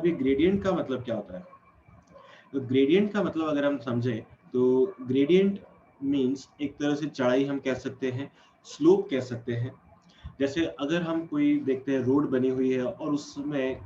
अब ये ग्रेडियंट का मतलब क्या होता है? तो ग्रेडियंट का मतलब अगर हम समझें तो ग्रेडियंट मीन्स एक तरह से चढ़ाई हम कह सकते हैं, स्लोप कह सकते हैं। जैसे अगर हम कोई देखते हैं रोड बनी हुई है और उसमें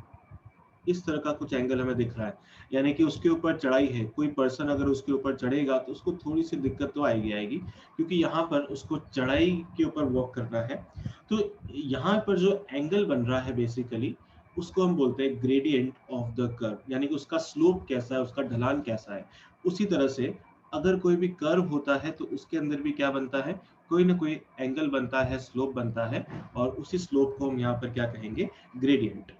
इस तरह का कुछ एंगल हमें दिख रहा है, यानी कि उसके ऊपर चढ़ाई है, कोई पर्सन अगर उसके ऊपर चढ़ेगा तो उसको थोड़ी सी दिक्कत तो आएगी क्योंकि यहाँ पर उसको चढ़ाई के ऊपर वॉक करना है। तो यहाँ पर जो एंगल बन रहा है बेसिकली उसको हम बोलते हैं ग्रेडियंट ऑफ द कर्व, यानी कि उसका स्लोप कैसा है, उसका ढलान कैसा है। उसी तरह से अगर कोई भी कर्व होता है तो उसके अंदर भी क्या बनता है, कोई ना कोई एंगल बनता है, स्लोप बनता है, और उसी स्लोप को हम यहाँ पर क्या कहेंगे, ग्रेडियंट।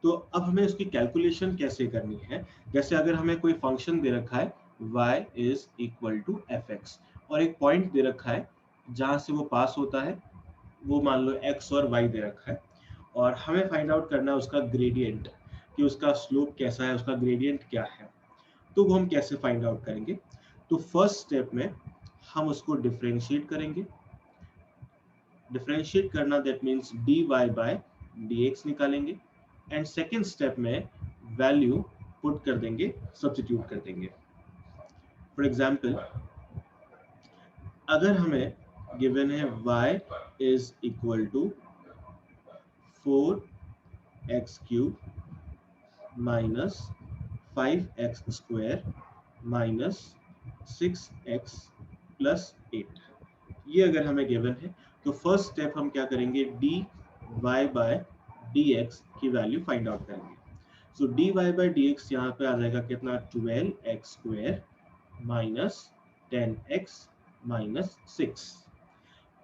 तो अब हमें उसकी कैलकुलेशन कैसे करनी है? जैसे अगर हमें कोई फंक्शन दे रखा है y is equal to fx और एक पॉइंट दे रखा है जहां से वो पास होता है, वो मान लो x और y दे रखा है, और हमें फाइंड आउट करना है उसका ग्रेडियंट, कि उसका स्लोप कैसा है, उसका ग्रेडियंट क्या है। तो वो हम कैसे फाइंड आउट करेंगे? तो फर्स्ट स्टेप में हम उसको डिफरेंशिएट करेंगे। डिफरेंशिएट करना that means dy by dx निकालेंगे, एंड सेकेंड स्टेप में वैल्यू पुट कर देंगे, सब्स्टिट्यूट कर देंगे। फॉर एग्जाम्पल अगर हमें गिवन है y is equal to 4x cube minus 5x square minus 6x plus 8, ये अगर हमें गिवन है तो फर्स्ट स्टेप हम क्या करेंगे, dy बाय dx की वैल्यू फाइंड आउट करेंगे। सो dy बाय dx यहाँ पे आ जाएगा कितना, 12x square minus 10x minus 6।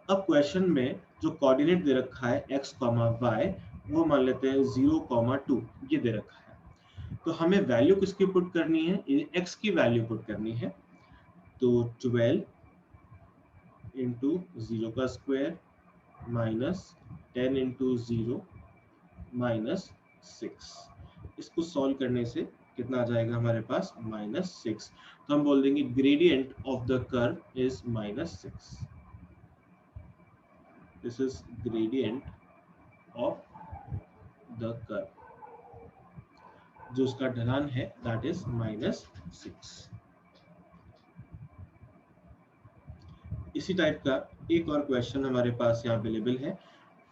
अब क्वेश्चन में जो कोऑर्डिनेट दे रखा है x, y, वो मान लेते हैं 0, 2 ये दे रखा है। तो हमें वैल्यू किसकी पुट करनी है, x की वैल्यू पुट करनी है। तो 12 इंटू 0 का स्क्वायर माइनस 10 इंटू 0 माइनस 6, इसको सॉल्व करने से कितना आ जाएगा हमारे पास, -6। तो हम बोल देंगे gradient of the curve is -6। This is gradient of the curve, जो उसका ढलान है दैट इज -6। इसी टाइप का एक और क्वेश्चन हमारे पास यहाँ अवेलेबल है।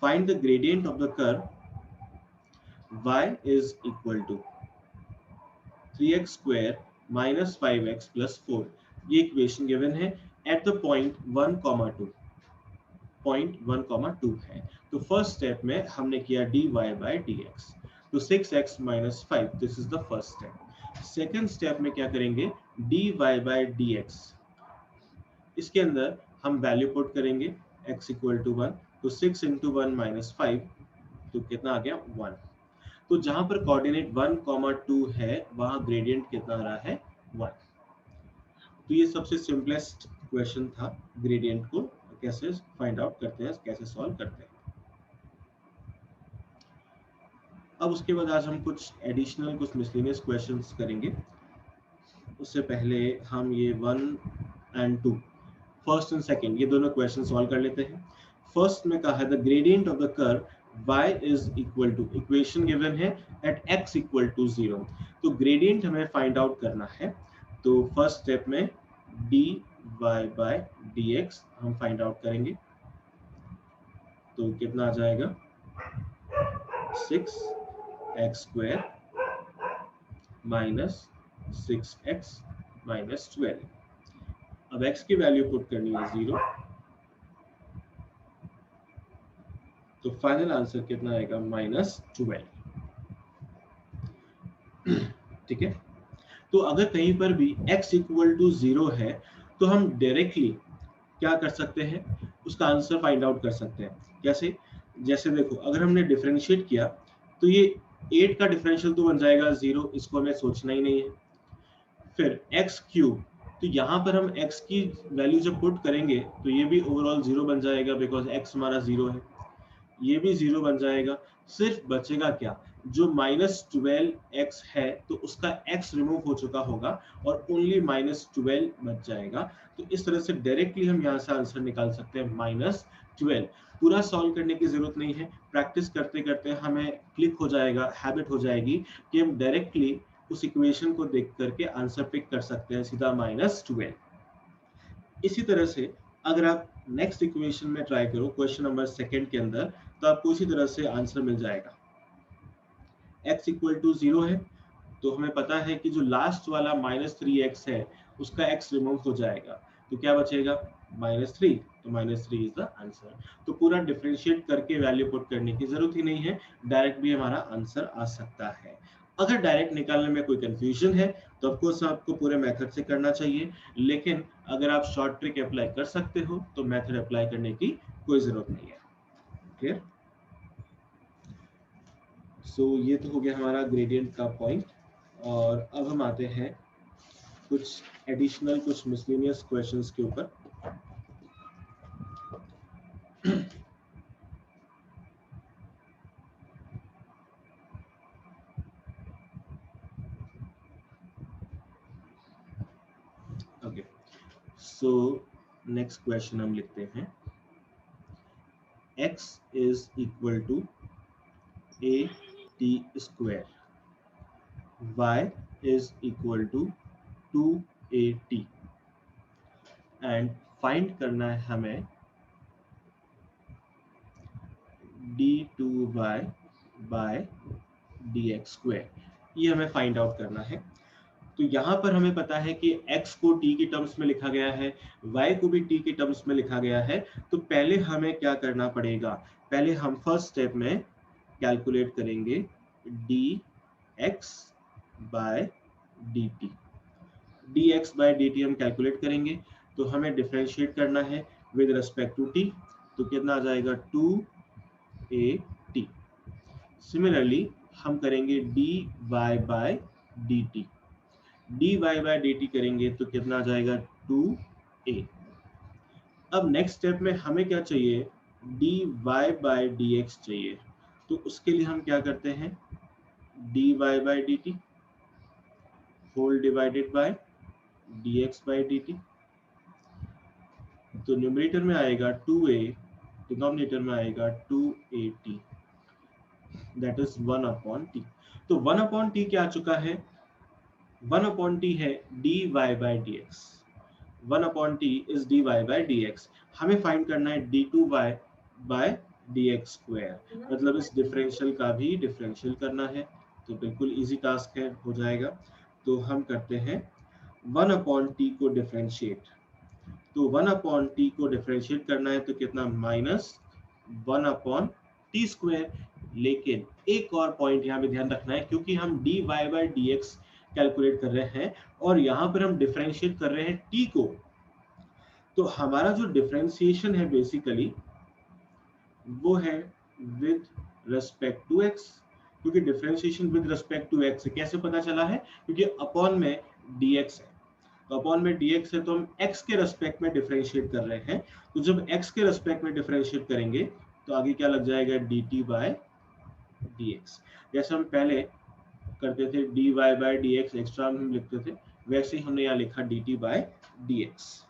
Find the gradient of the curve y is equal to 3x square minus 5x plus 4, ये इक्वेशन गिवन है एट द पॉइंट 1, 2, पॉइंट 1, 2 है। तो फर्स्ट स्टेप में हमने किया dy बाय dx, तो 6x minus 5, this is the first step. Second step में क्या करेंगे, dy बाय dx, इसके अंदर हम वैल्यू पुट करेंगे x इक्वल टू 1, तो 6 इंटू 1 माइनस 5, तो कितना आ गया 1। तो जहां पर कोऑर्डिनेट 1, 2 है वहां ग्रेडियंट कितना आ रहा है, 1। तो ये सबसे सिंपलेस्ट क्वेश्चन था, ग्रेडियंट को कैसे फाइंड आउट करते हैं, कैसे सॉल्व करते हैं। अब उसके बाद आज हम कुछ एडिशनल, कुछ मिसलेनियस क्वेश्चंस करेंगे। उससे पहले हम ये 1 एंड 2, फर्स्ट एंड सेकंड, ये दोनों क्वेश्चन सॉल्व कर लेते हैं। फर्स्ट में कहा है the gradient of the curve y is equal to, equation given है एट x इक्वल टू 0, तो ग्रेडियंट हमें फाइंड आउट करना है। तो फर्स्ट स्टेप में dy बाय dx हम फाइंड आउट करेंगे, तो कितना आ जाएगा 6x square minus 6x minus 12। अब x की वैल्यू पुट करनी है 0, तो फाइनल आंसर कितना आएगा, -12। ठीक है। तो अगर कहीं पर भी x इक्वल टू 0 है तो हम डायरेक्टली क्या कर सकते हैं, उसका आंसर फाइंड आउट कर सकते हैं। कैसे, जैसे देखो अगर हमने डिफरेंशिएट किया तो ये 8 का डिफरेंशियल तो बन जाएगा 0, इसको हमें सोचना ही नहीं है। फिर x क्यूब, तो यहाँ पर हम x की वैल्यू जब पुट करेंगे तो ये भी ओवरऑल 0 बन जाएगा, बिकॉज x हमारा 0 है, ये भी 0 बन जाएगा। सिर्फ बचेगा क्या, जो -12x है तो उसका x रिमूव हो चुका होगा और ओनली -12 बच जाएगा। तो इस तरह से डायरेक्टली हम यहाँ से आंसर निकाल सकते हैं 12। पूरा सॉल्व करने की जरूरत नहीं है, प्रैक्टिस करते करते हमें क्लिक हो जाएगा, हैबिट हो जाएगी कि हम डायरेक्टली उस इक्वेशन को देख करके आंसर पिक कर सकते हैं सीधा -12। इसी तरह से अगर आप नेक्स्ट इक्वेशन में ट्राई करो क्वेश्चन नंबर सेकंड के अंदर, तो आपको इसी तरह से आंसर मिल जाएगा। x इक्वल टू 0 है, तो हमें पता है कि जो लास्ट वाला -3x है उसका x रिमूव हो जाएगा, तो क्या बचेगा -3, तो -3 इज द आंसर। तो पूरा डिफरेंशिएट करके वैल्यू पुट करने की जरूरत ही नहीं है, डायरेक्ट भी हमारा आंसर आ सकता है। अगर डायरेक्ट निकालने में कोई कंफ्यूजन है तो ऑफकोर्स आपको पूरे मेथड से करना चाहिए, लेकिन अगर आप शॉर्ट ट्रिक अप्लाई कर सकते हो तो मेथड अप्लाई करने की कोई जरूरत नहीं है। क्लियर? सो ये तो हो गया हमारा ग्रेडियंट का पॉइंट, और अब हम आते हैं कुछ एडिशनल, कुछ मिसलेनियस क्वेश्चंस के ऊपर। ओके, सो नेक्स्ट क्वेश्चन हम लिखते हैं x is equal to a t square, y is equal to 2at, and find करना है हमें d2y बाय dx स्क्वायर। ये हमें फाइंड आउट करना है। तो यहाँ पर हमें पता है कि x को t के टर्म्स में लिखा गया है, y को भी t के टर्म्स में लिखा गया है। तो पहले हमें क्या करना पड़ेगा, पहले हम फर्स्ट स्टेप में कैलकुलेट करेंगे dx by dt। dx by dt हम कैलकुलेट करेंगे, तो हमें डिफरेंशिएट करना है विद रिस्पेक्ट टू t, तो कितना आ जाएगा 2at। सिमिलरली हम करेंगे dy by dt, dy by dt करेंगे तो कितना आ जाएगा 2a। अब नेक्स्ट स्टेप में हमें क्या चाहिए, dy बाय dx चाहिए, तो उसके लिए हम क्या करते हैं, dy by dt whole divided by dx by dt। तो न्यूमरेटर में आएगा 2a, डिनोमिनेटर में आएगा 2at, दैट इज 1/t। तो 1/t क्या आ चुका है, 1/t है dy by dx, 1/t is dy by dx। हमें फाइंड करना है d2y by dx स्क्वायर, मतलब इस डिफरेंशियल का भी डिफरेंशियल करना है। तो बिल्कुल इजी टास्क है, हो जाएगा। तो हम करते हैं 1/t को डिफरेंशिएट, तो 1/t को डिफरेंशिएट करना है तो कितना -1/t स्क्वायर। लेकिन एक और पॉइंट यहाँ पे ध्यान रखना है, क्योंकि हम dy by dx कैलकुलेट कर रहे हैं और यहाँ पर हम डिफरेंशिएट कर रहे हैं t को, तो हमारा जो डिफरेंशिएशन है बेसिकली वो है विद रिस्पेक्ट टू x, क्योंकि differentiation with respect to x कैसे पता चला है, क्योंकि अपॉन में dx है, तो अपॉन में dx है तो हम x के रेस्पेक्ट में डिफरेंशिएट कर रहे हैं। तो जब x के रेस्पेक्ट में डिफरेंशिएट करेंगे तो आगे क्या लग जाएगा dt बाय dx। जैसे हम पहले करते थे dy बाय dx एक्स्ट्रा हम लिखते थे, वैसे ही हमने यहाँ लिखा dt बाय dx।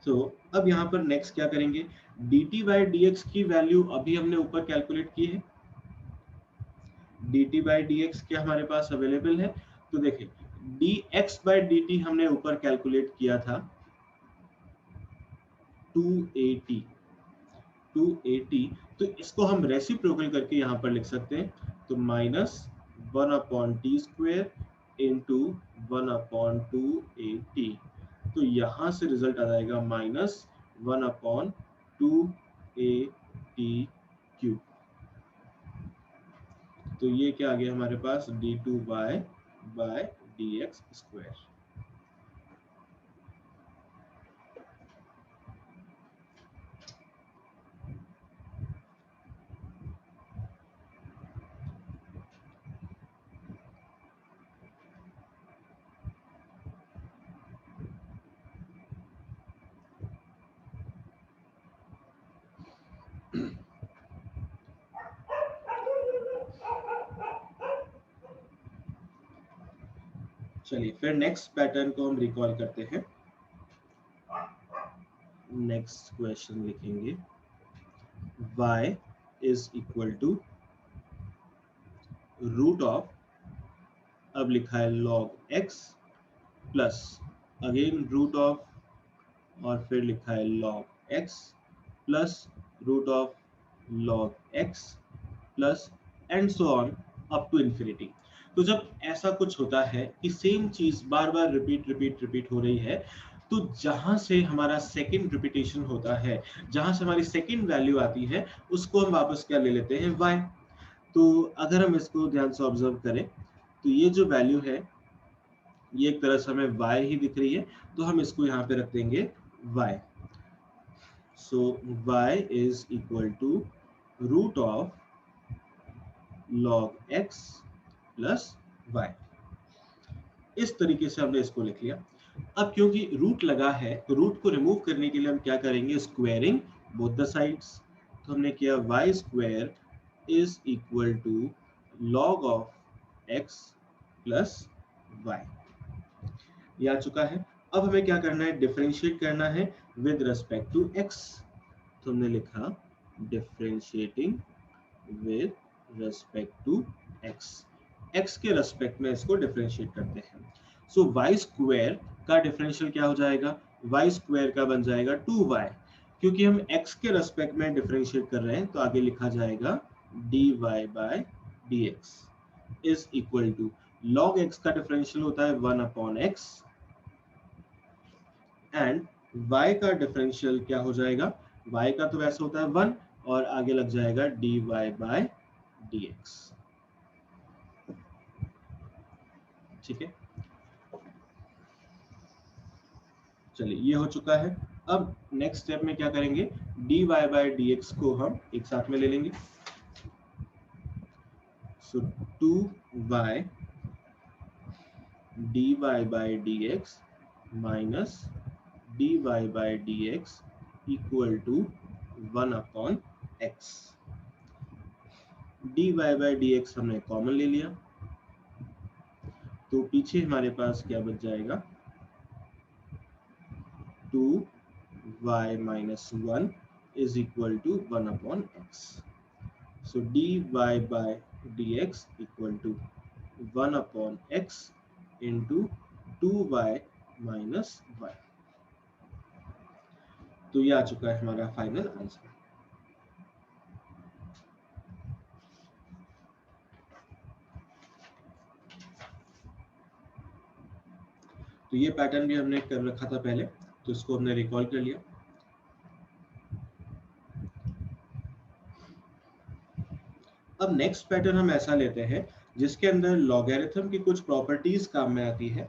तो अब यहाँ पर नेक्स्ट क्या करेंगे, dt बाय dx की वैल्यू अभी हमने ऊपर कैलकुलेट की है, dt बाय dx क्या हमारे पास अवेलेबल है, तो देखिए dx बाय dt हमने ऊपर कैलकुलेट किया था 2at, 2at, तो इसको हम रेसिप्रोकल करके यहाँ पर लिख सकते हैं, तो -1/t स्क्वायर इंटू 1/2at, तो यहाँ से रिजल्ट आ जाएगा -1/2at³। तो ये क्या आ गया हमारे पास d2y बाय dx स्क्वायर। चलिए फिर नेक्स्ट पैटर्न को हम रिकॉल करते हैं। नेक्स्ट क्वेश्चन लिखेंगे y is equal to root of, अब लिखा है log x plus again root of और फिर लिखा है log x plus root of log x plus and so on up to infinity. तो जब ऐसा कुछ होता है कि सेम चीज बार बार रिपीट हो रही है, तो जहां से हमारा सेकंड रिपीटेशन होता है, जहां से हमारी सेकंड वैल्यू आती है, उसको हम वापस क्या ले लेते हैं, y। तो अगर हम इसको ध्यान से ऑब्जर्व करें तो ये जो वैल्यू है ये एक तरह से हमें y ही दिख रही है, तो हम इसको यहाँ पे रख देंगे y। So y is equal to root of log x plus y। इस तरीके से हमने इसको लिख लिया। अब क्योंकि रूट लगा है तो रूट को रिमूव करने के लिए हम क्या करेंगे, स्क्वायरिंग बोथ द साइड्स। तो हमने किया y square is equal to log of x plus y। ये आ चुका है। अब हमें क्या करना है, डिफरेंशिएट करना है विद रेस्पेक्ट टू x। तो हमने लिखा differentiating with respect to x, x के रेस्पेक्ट में इसको डिफरेंशिएट करते हैं। सो y स्क्वायर का डिफरेंशियल क्या हो जाएगा, y स्क्वायर का बन जाएगा 2y। क्योंकि हम x के रेस्पेक्ट में डिफरेंशिएट कर रहे हैं तो आगे लिखा जाएगा dy by dx is equal to log x का डिफरेंशियल होता है 1 अपॉन x एंड y का डिफरेंशियल क्या हो जाएगा, y का तो वैसे होता है 1 और आगे लग जाएगा dy बाय dx। ठीक है, चलिए ये हो चुका है। अब नेक्स्ट स्टेप में क्या करेंगे, dy बाय dx को हम एक साथ में ले लेंगे। So 2y dy by dx minus dy by dx equal to 1 upon x। dy by dx हमने कॉमन ले लिया, तो पीछे हमारे पास क्या बच जाएगा, 2y minus 1 is equal to 1 upon x। So dy by dx equal to 1 upon x into 2y minus 1। तो ये आ चुका है हमारा फाइनल आंसर। तो ये पैटर्न भी हमने कर रखा था पहले, तो इसको हमने रिकॉल कर लिया। अब नेक्स्ट पैटर्न हम ऐसा लेते हैं जिसके अंदर लॉगरिथम की कुछ प्रॉपर्टीज काम में आती है,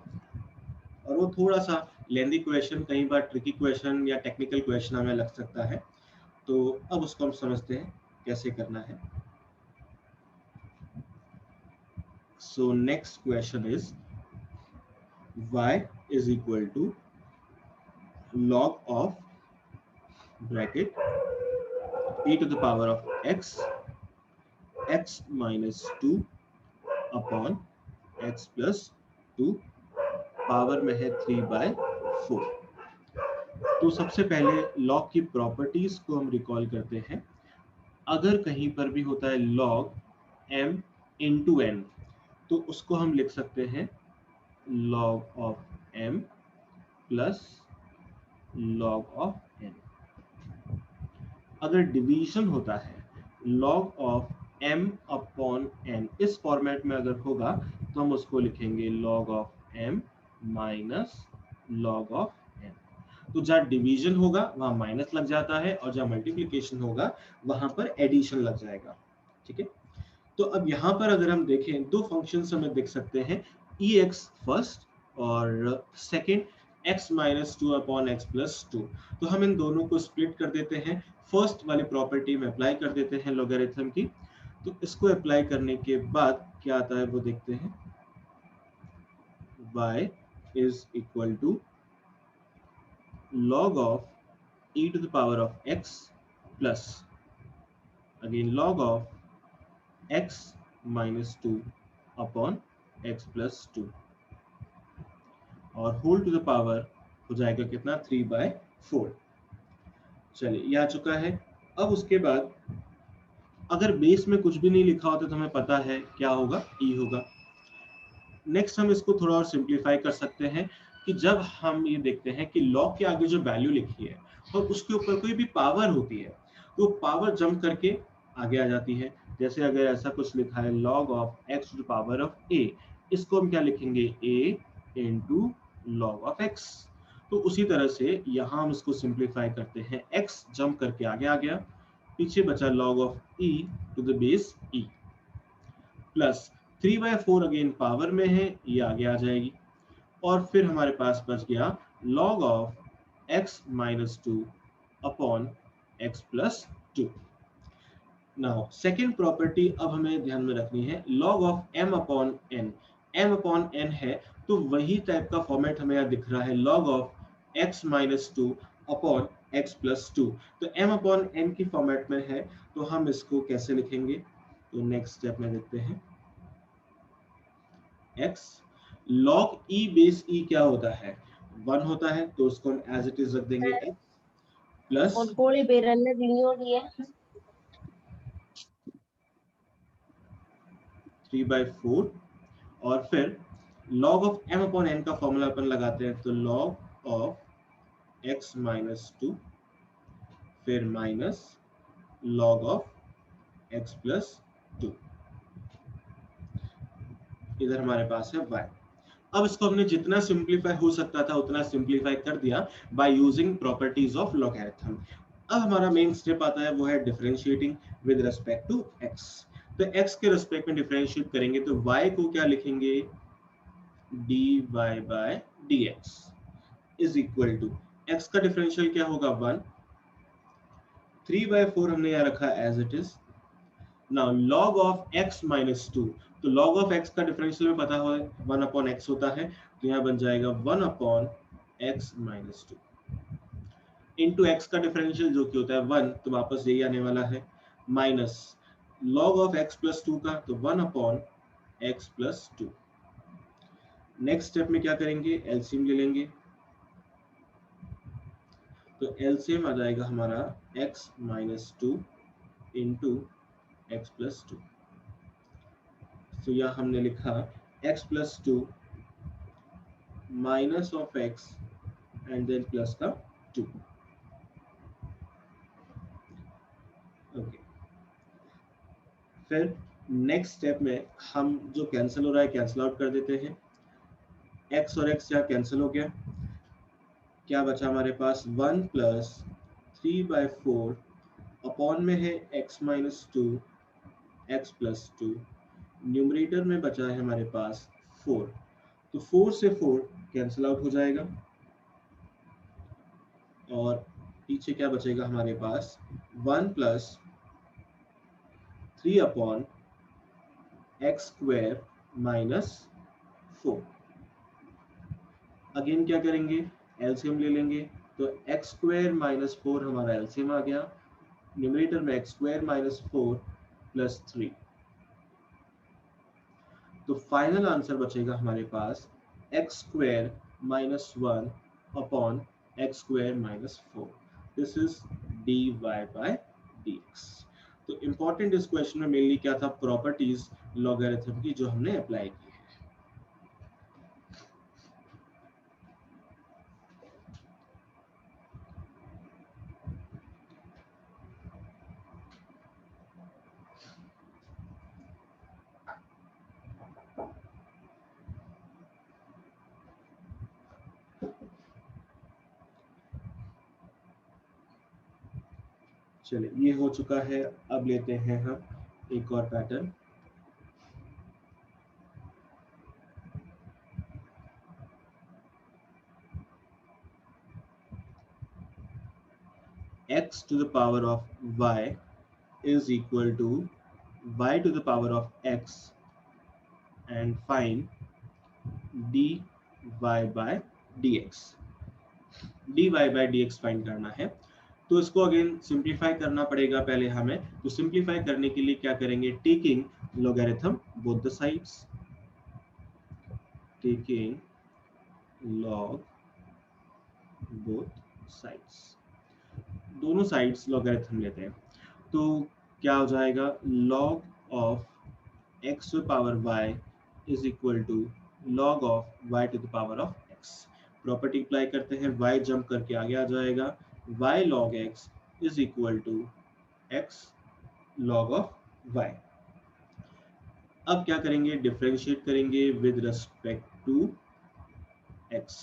और वो थोड़ा सा लेंदी क्वेश्चन, कई बार ट्रिकी क्वेश्चन या टेक्निकल क्वेश्चन हमें लग सकता है। तो अब उसको हम समझते हैं कैसे करना है। So next question is y is equal to log of bracket e to the power of x minus 2 upon x plus 2, power में है 3/4। तो सबसे पहले लॉग की प्रॉपर्टीज को हम रिकॉल करते हैं। अगर कहीं पर भी होता है log m into n, तो उसको हम लिख सकते हैं log of m plus log of n। अगर डिवीजन होता है log of m upon n, इस फॉर्मेट में अगर होगा तो हम उसको लिखेंगे log of m minus log of n। तो जहाँ डिवीजन होगा वहां माइनस लग जाता है, और जहाँ मल्टीप्लिकेशन होगा वहां पर एडिशन लग जाएगा। ठीक है, तो अब यहाँ पर अगर हम देखें, दो फंक्शंस हमें दिख सकते हैं, ex फर्स्ट और second x minus 2 upon x plus 2। तो हम इन दोनों को स्प्लिट कर देते हैं, फर्स्ट वाली प्रॉपर्टी में अप्लाई कर देते हैं लॉगरिथम की। तो इसको अप्लाई करने के बाद क्या आता है वो देखते हैं। y is equal to log of e to the power of x plus again log of x minus 2 upon x plus 2 और होल टू द पावर हो जाएगा कितना, 3/4। चलिए ये आ चुका है। अब उसके बाद अगर बेस में कुछ भी नहीं लिखा होता तो हमें पता है क्या होगा, ई होगा। नेक्स्ट हम इसको थोड़ा और सिंप्लीफाई कर सकते हैं कि जब हम ये देखते हैं कि लॉग के आगे जो वैल्यू लिखी है और उसके ऊपर कोई भी पावर होती है तो पावर जंप करके आगे आ जाती है। जैसे अगर ऐसा कुछ लिखा है log of x to the power of a, इसको हम क्या लिखेंगे, a into log of x। तो उसी तरह से यहाँ हम इसको सिंप्लीफाई करते हैं, x जंप करके आगे आ गया, पीछे बचा log of e to the base e plus 3/4 again power में है, ये आगे आ जाएगी। और फिर हमारे पास बच गया log of x minus two upon x plus to. Now second property अब हमें ध्यान में रखनी है, log of m upon n। m upon n है तो वही टाइप का फॉर्मेट हमें यहाँ दिख रहा है, log of x minus two upon x plus two. तो m अपॉन n की फॉर्मेट में है तो हम इसको कैसे लिखेंगे, तो नेक्स्ट स्टेप में देखते हैं। x log e base e क्या होता है, 1 होता है, तो उसको हम एज इट इज रख देंगे x प्लस और कोड़ी बेरल दी है 3/4 और फिर log of m upon n का फॉर्मूला अपन लगाते हैं, तो log of x minus two फिर minus log of x plus two, इधर हमारे पास है y। अब इसको हमने जितना सिंप्लीफाई हो सकता था उतना सिंप्लीफाई कर दिया by using properties of logarithm. अब हमारा मेन स्टेप आता है, वो है differentiating with respect to x। तो x के रिस्पेक्ट में डिफरेंशिएट करेंगे तो y को क्या लिखेंगे, dy by dx is equal to x का डिफरेंशियल क्या होगा 1, 3/4 हमने यहाँ रखा as it is. Now log of x minus two, तो log ऑफ x का डिफरेंशियल में पता है 1 अपॉन x होता है, तो यहाँ बन जाएगा 1 upon x minus two into x का डिफरेंशियल जो कि होता है 1, तो वापस यही आने वाला है, minus log of x plus to का, तो 1 upon x plus to. Next step में क्या करेंगे, एलसीएम ले लेंगे, तो एलसीएम आ जाएगा हमारा x minus two into x plus two. तो यह हमने लिखा x plus two minus of x and then plus का 2। ओके, फिर नेक्स्ट स्टेप में हम जो कैंसिल हो रहा है कैंसिल आउट कर देते हैं, x और x यहाँ कैंसिल हो गया, क्या बचा हमारे पास 1 प्लस 3/4 अपॉन में है x minus to x plus to, numerator में बचा है हमारे पास 4, तो 4 से 4 कैंसिल आउट हो जाएगा और पीछे क्या बचेगा हमारे पास 1 plus 3 upon X square minus 4। Again क्या करेंगे, एलसीएम ले लेंगे, तो एक्स स्क्वायर माइनस 4 हमारा एलसीएम आ गया, न्यूमरेटर में एक्स स्क्वायर माइनस 4 प्लस 3, तो फाइनल आंसर बचेगा हमारे पास X square minus 1 upon X square minus 4। This is dy by dx। तो इंपॉर्टेंट इस क्वेश्चन में मेनली क्या था, प्रॉपर्टीज लॉगरिथम की जो हमने अप्लाई की है। चलिए ये हो चुका है, अब लेते हैं हम एक और pattern. x to the power of y is equal to y to the power of x and find dy by dx। dy by dx find करना है, तो इसको अगेन सिंप्लीफाई करना पड़ेगा पहले हमें। तो सिंप्लीफाई करने के लिए क्या करेंगे, taking logarithm both the sides, taking log both sides, दोनों साइड्स लॉगरिथम लेते हैं तो क्या हो जाएगा, log of x to the power y is equal to log of y to the power of x। Property apply करते हैं, y jump करके आगे आ जाएगा, y log x is equal to x log of y। अब क्या करेंगे, differentiate करेंगे with respect to x।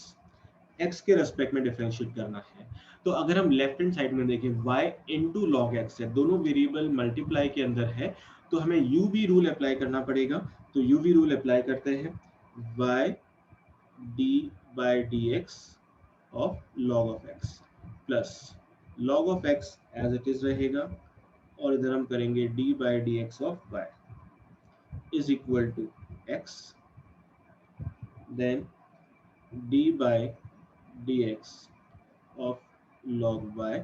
x के रेस्पेक्ट में डिफरेंशिएट करना है। तो अगर हम लेफ्ट हैंड साइड में देखें y इंटू लॉग एक्स है, दोनों वेरिएबल मल्टीप्लाई के अंदर है, तो हमें uv रूल अप्लाई करना पड़ेगा। तो uv रूल अप्लाई करते हैं, y d by d x of log of x plus log of x as it is रहेगा, और इधर हम करेंगे d by d x of y is equal to x, then d बाई dx of log y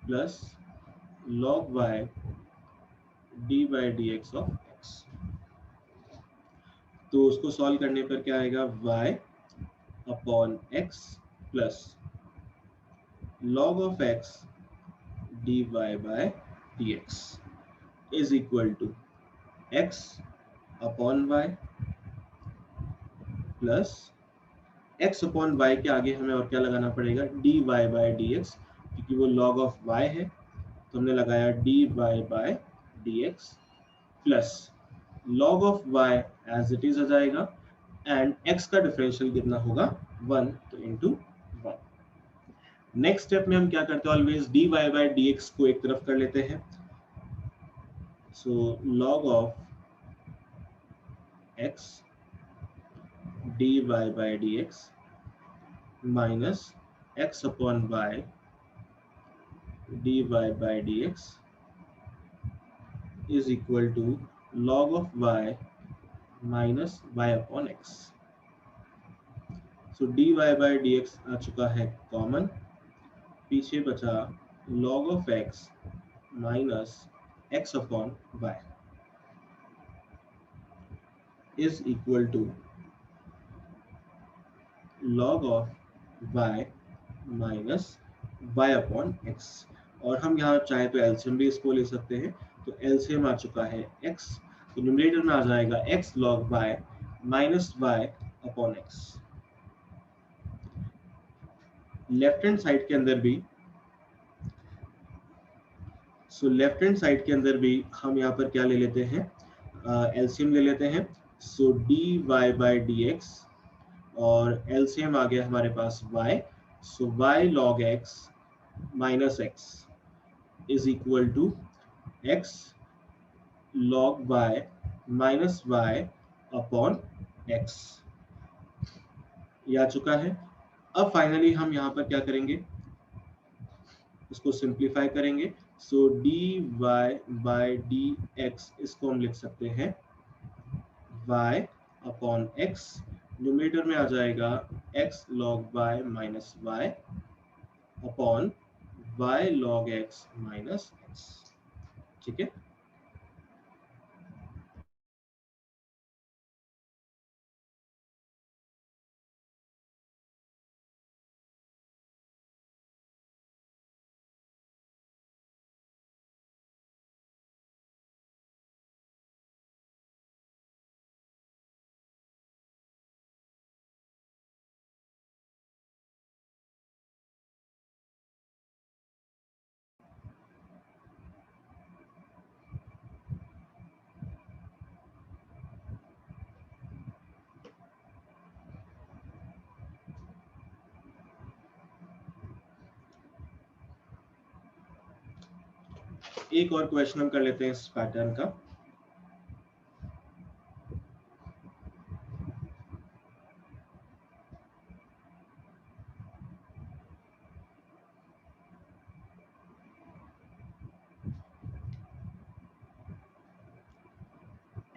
plus log y d by dx of x। तो उसको solve करने पर क्या आएगा, y upon x plus log of x dy by dx is equal to x upon y plus x upon y के आगे हमें और क्या लगाना पड़ेगा, dy by dx, क्योंकि वो log of y है तो हमने लगाया dy by dx plus log of y as it is आ जाएगा, एंड x का डिफरेंशियल कितना होगा, 1, तो इंटू 1। नेक्स्ट स्टेप में हम क्या करते हैं, ऑलवेज dy by dx को एक तरफ कर लेते हैं। सो log of x dy by dx minus x upon y dy by dx is equal to log of y minus y upon x। so dy by dx आ चुका है common, पीछे बचा log of x minus x upon y is equal to log of y minus y upon x। और हम यहाँ चाहे तो LCM भी इसको ले सकते हैं, तो एलसीएम आ चुका है x, तो न्यूमरेटर में आ जाएगा x log y minus y upon x। Left hand side के अंदर भी लेफ्ट हैंड साइड के अंदर भी हम यहाँ पर क्या ले लेते हैं, एलसीएम ले लेते हैं। So d y by d x, और एलसीएम आ गया हमारे पास y, so y log x minus x is equal to x log y minus y upon x। ये आ चुका है। अब फाइनली हम यहाँ पर क्या करेंगे, इसको सिंप्लीफाई करेंगे। So d y by d x, इसको हम लिख सकते हैं y अपॉन x, न्यूमरेटर में आ जाएगा x log y minus y upon y log x minus x। ठीक है, एक और क्वेश्चन हम कर लेते हैं इस पैटर्न का।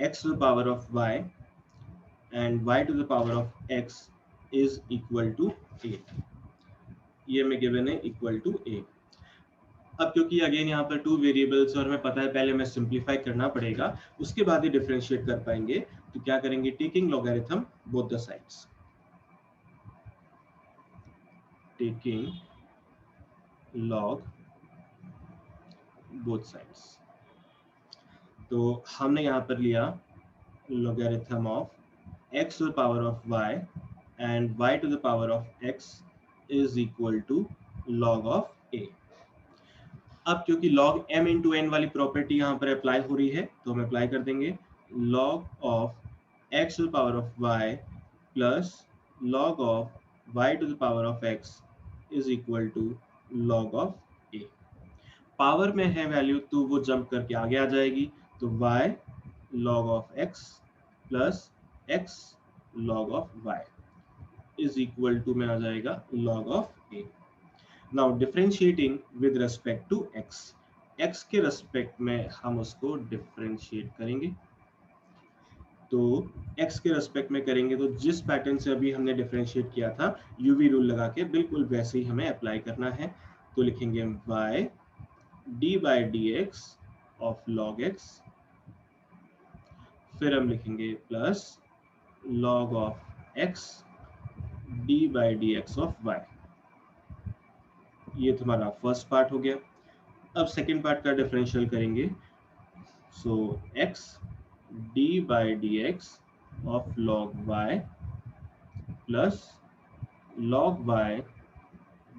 x to the power of y and y to the power of x is equal to a। ये में गिवन है इक्वल टू a। अब क्योंकि अगेन यहाँ पर टू वेरिएबल्स और हमें पता है पहले हमें सिंप्लीफाई करना पड़ेगा, उसके बाद ही डिफरेंशिएट कर पाएंगे। तो क्या करेंगे, taking logarithm both the sides, taking log both sides. तो हमने यहाँ पर लिया logarithm of x to the power of y and y to the power of x is equal to log of a। अब क्योंकि log m into n वाली property यहाँ पर अप्लाई हो रही है तो हम अप्लाई कर देंगे log of x to the power of y plus log of y to the power of x is equal to log of a। Power में है वैल्यू तो वो जंप करके आगे आ जाएगी, तो y log of x plus x log of y is equal to में आ जाएगा log of a। Now differentiating with respect to x, x के रेस्पेक्ट में हम उसको डिफरेंशिएट करेंगे। तो x के रेस्पेक्ट में करेंगे तो जिस पैटर्न से अभी हमने डिफरेंशिएट किया था यूवी रूल लगा के बिल्कुल वैसे ही हमें अप्लाई करना है। तो लिखेंगे y d by dx of log x, फिर हम लिखेंगे plus log of x d by dx of y। ये तुम्हारा फर्स्ट पार्ट हो गया। अब सेकेंड पार्ट का डिफरेंशियल करेंगे। So x d by dx of log y plus log y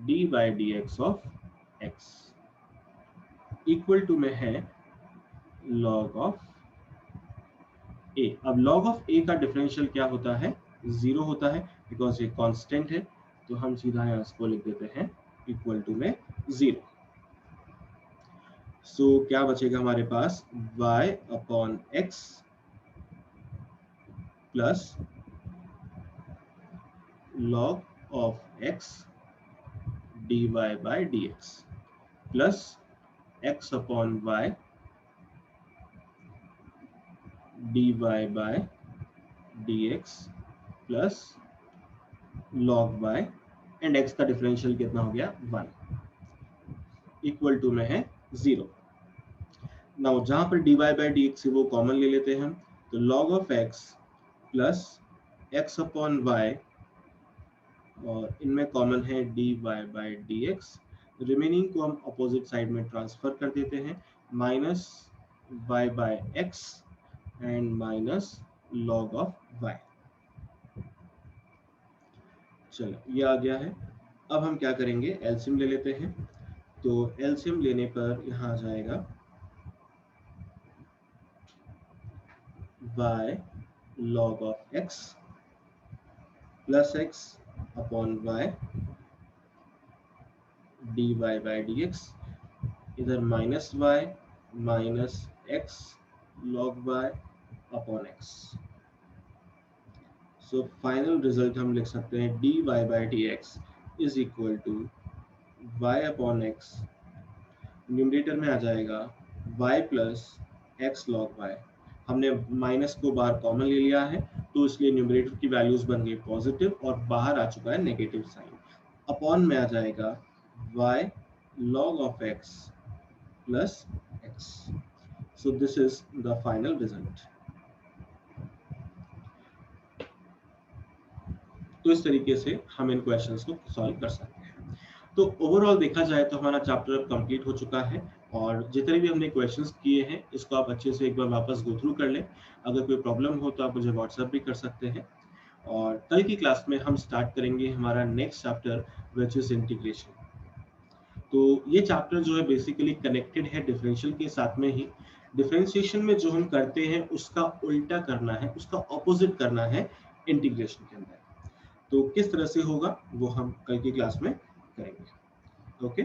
d by dx of x equal to में है log of a। अब log of a का डिफरेंशियल क्या होता है? 0 होता है, बिकॉज ये कांस्टेंट है। तो हम सीधा यहाँ इसको लिख देते हैं इक्वल टू में 0। सो क्या बचेगा हमारे पास? y upon x plus log of x dy by dx plus x upon y dy by dx plus log y and x का डिफरेंशियल कितना हो गया? 1 इक्वल टू में है 0। नाउ जहां पर dy by dx वो कॉमन ले लेते हैं हम, तो log of x plus x upon y और इनमें कॉमन है dy by dx। रिमेनिंग को हम अपोजिट साइड में ट्रांसफर कर देते हैं, minus y by x and minus log of y। चलो ये आ गया है। अब हम क्या करेंगे? एलसीएम ले लेते हैं। तो एलसीएम लेने पर यहाँ आ जाएगा y log of x plus x upon y dy by dx, इधर minus y minus x log y upon x। So final result हम लिख सकते हैं dy by dx is equal to y upon x, numerator में आ जाएगा y plus x log y। हमने minus को बाहर कॉमन ले लिया है तो इसलिए न्यूमरेटर की वैल्यूज बन गई पॉजिटिव और बाहर आ चुका है नेगेटिव साइन। अपॉन में आ जाएगा y log of x plus x। So this is the final result. तो इस तरीके से हम इन क्वेश्चंस को सॉल्व कर सकते हैं। तो ओवरऑल देखा जाए तो हमारा चैप्टर अब कंप्लीट हो चुका है और जितने भी हमने क्वेश्चंस किए हैं इसको आप अच्छे से एक बार वापस गो थ्रू कर लें। अगर कोई प्रॉब्लम हो तो आप मुझे व्हाट्सएप भी कर सकते हैं। और कल की क्लास में हम स्टार्ट करेंगे हमारा next chapter which is integration. तो ये चैप्टर जो है बेसिकली कनेक्टेड है डिफरेंशियल के साथ में ही। डिफरेंशिएशन में जो हम करते हैं उसका उल्टा करना है, उसका ऑपोजिट करना है इंटीग्रेशन के अंदर। तो किस तरह से होगा वो हम कल की क्लास में करेंगे। ओके।